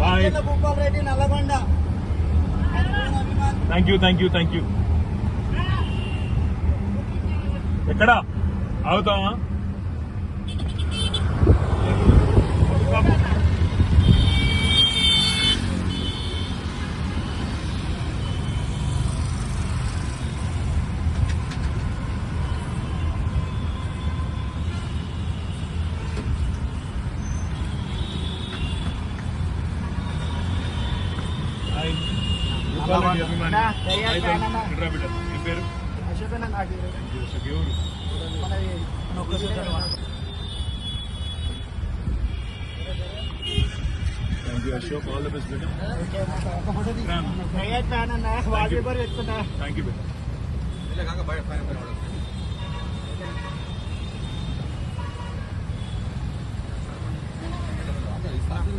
Bye. Bhupal Reddy Nalgonda. Thank you. ఎక్కడ ఆగుతావా? పేరు అశోక్. ఆల్ ద బెస్ట్ బేటా. Thank you beta.